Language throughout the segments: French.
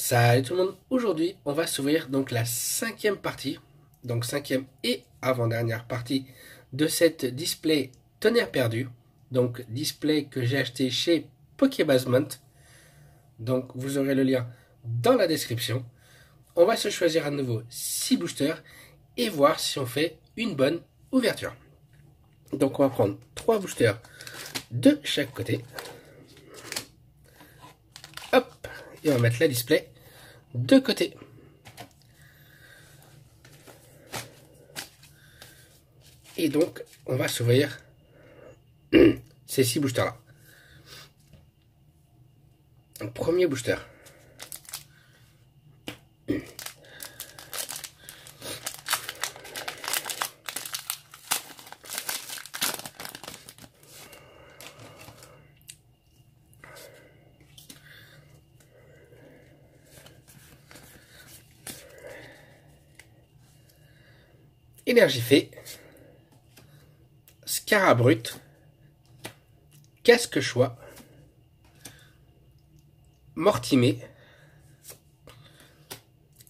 Salut tout le monde, aujourd'hui on va s'ouvrir donc la cinquième partie, donc cinquième et avant-dernière partie de cette display Tonnerre perdu, donc display que j'ai acheté chez Pokébasement, donc vous aurez le lien dans la description. On va se choisir à nouveau 6 boosters et voir si on fait une bonne ouverture. Donc on va prendre 3 boosters de chaque côté. Hop, et on va mettre la display de côté. Et donc, on va s'ouvrir ces 6 boosters-là. Premier booster. Énergifée, Scarabrut, Casque-Choix, Mortimé,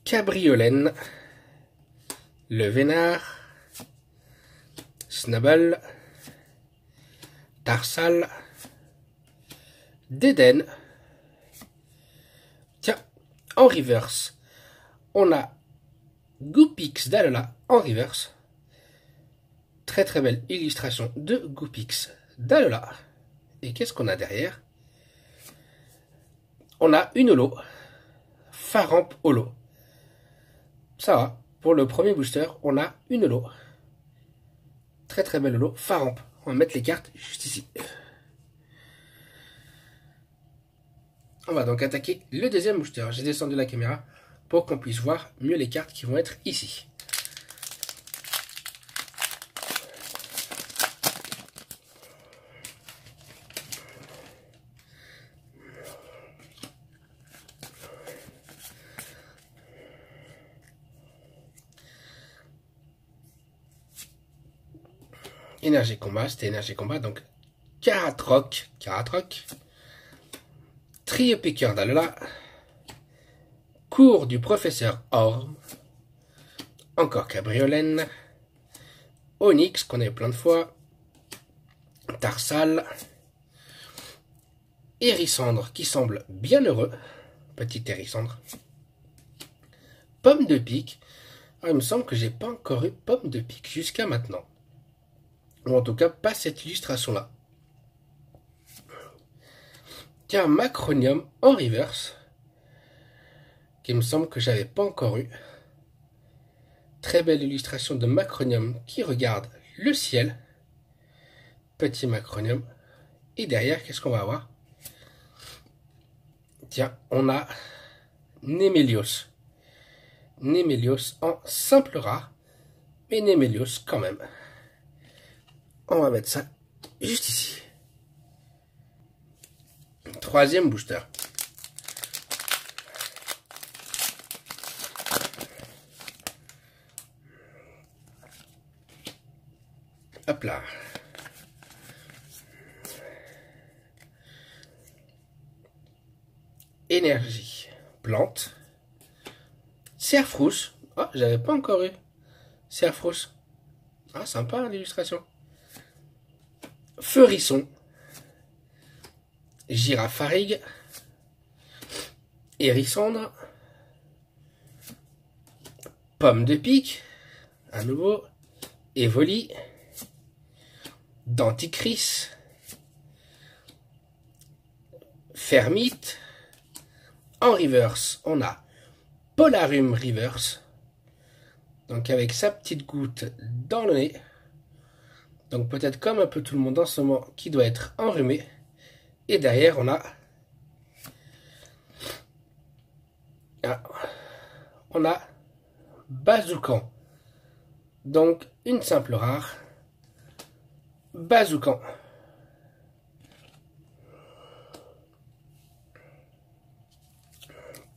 Cabriolène, Le Vénard, Snubble, Tarsal, Dédenne. Tiens, en reverse, on a Goopix d'Alola en reverse. Très très belle illustration de Goopix d'Alola. Et qu'est-ce qu'on a derrière? On a une holo, Faramp holo. Ça va, pour le premier booster, on a une holo. Très très belle holo, Faramp. On va mettre les cartes juste ici. On va donc attaquer le deuxième booster. J'ai descendu la caméra pour qu'on puisse voir mieux les cartes qui vont être ici. Énergie combat, c'était énergie combat, donc Caratroc, Trio Piqueur d'Alola, Cours du professeur Orm, encore Cabriolène, Onyx qu'on a eu plein de fois, Tarsal, Hérissandre qui semble bien heureux, petit Hérissandre, Pomme de pique. Alors, il me semble que j'ai pas encore eu Pomme de pique jusqu'à maintenant. Ou en tout cas, pas cette illustration-là. Tiens, Macronium en reverse, qui me semble que j'avais pas encore eu. Très belle illustration de Macronium qui regarde le ciel. Petit Macronium. Et derrière, qu'est-ce qu'on va avoir? Tiens, on a Némélios. Némélios en simple rare, mais Némélios quand même. On va mettre ça juste ici. Troisième booster. Hop là. Énergie. Plante. Cerfrousse. Oh, j'avais pas encore eu. Cerfrousse. Ah, sympa l'illustration. Feurisson. Girafarig. Hérissandre. Pomme de pique. À nouveau. Evoli. Denticris. Fermite. En reverse, on a Polarium Reverse. Donc avec sa petite goutte dans le nez. Donc peut-être comme un peu tout le monde en ce moment qui doit être enrhumé. Et derrière on a... on a Bazoukan. Donc une simple rare. Bazoukan.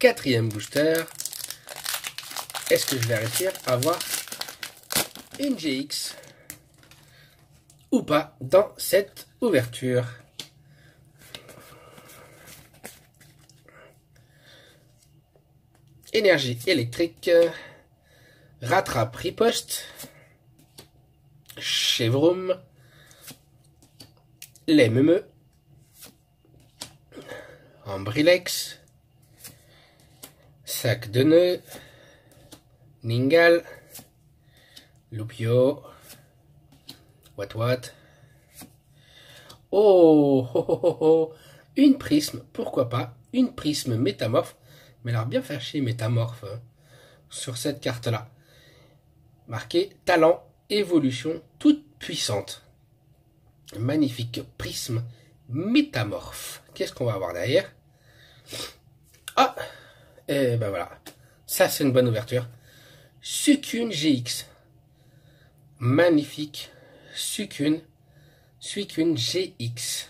Quatrième booster. Est-ce que je vais réussir à avoir une GX ou pas dans cette ouverture? Énergie électrique. Rattrape riposte. Chevroom. Les Meumeux. Ambrilex. Sac de nœuds. Ningal. Loupio. What. Oh, oh, oh, oh, oh. Une prisme, pourquoi pas. Une prisme métamorphe. Mais elle a bien fait chier métamorphe sur cette carte-là. Marqué talent, évolution, toute puissante. Magnifique prisme métamorphe. Qu'est-ce qu'on va avoir derrière? Ah, et ben voilà. Ça, c'est une bonne ouverture. Suicune GX. Magnifique. Suicune GX.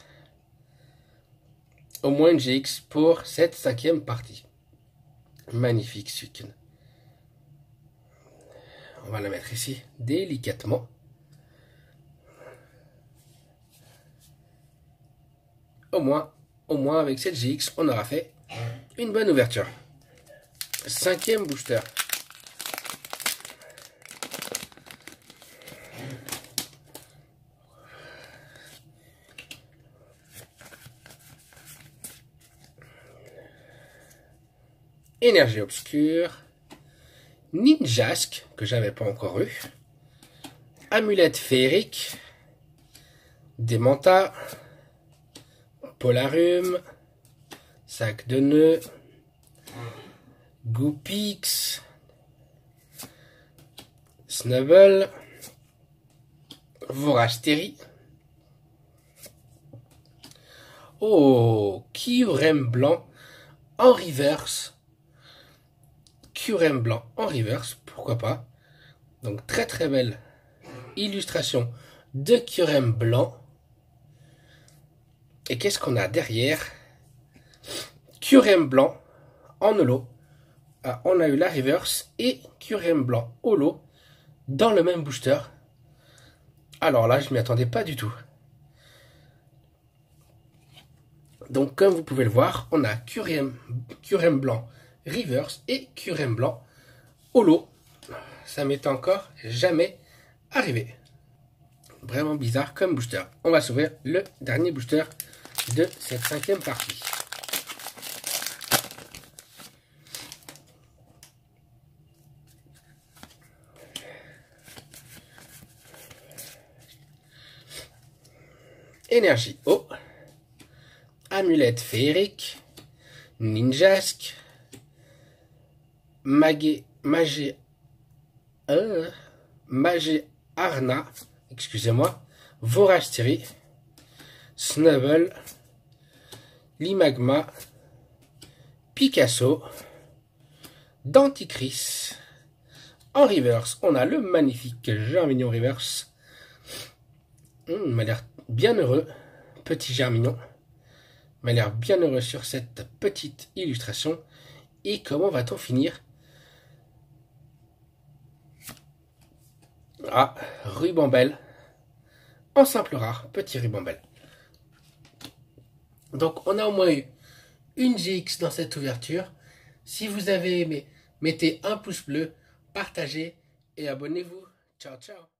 Au moins une GX pour cette 5e partie. Magnifique Suicune. On va la mettre ici délicatement. Au moins avec cette GX, on aura fait une bonne ouverture. 5e booster. Énergie obscure. Ninjask, que j'avais pas encore eu. Amulette féerique. Démenta. Polarium. Sac de nœuds. Goopix. Snubble. Vorastérie. Oh, Kyurem blanc en reverse. Kyurem blanc en reverse, pourquoi pas. Donc très belle illustration de Kyurem blanc. Et qu'est-ce qu'on a derrière? Kyurem blanc en holo. Ah, on a eu la reverse et Kyurem blanc holo dans le même booster. Alors là, je m'y attendais pas du tout. Donc comme vous pouvez le voir, on a Kyurem blanc reverse et Kyurem blanc holo. Ça m'est encore jamais arrivé. Vraiment bizarre comme booster. On va s'ouvrir le dernier booster de cette 5e partie. Énergie eau. Amulette féerique. Ninjask. Magé Arna, excusez-moi, Vorastérie, Snubble, Limagma, Picasso, Denticris. En reverse, on a le magnifique Germignon reverse. Il m'a l'air bien heureux, petit Germignon. Il m'a l'air bien heureux sur cette petite illustration. Et comment va-t-on finir? Ah, Rubambelle. En simple rare, petit Rubambelle. Donc, on a au moins eu une GX dans cette ouverture. Si vous avez aimé, mettez un pouce bleu, partagez et abonnez-vous. Ciao, ciao.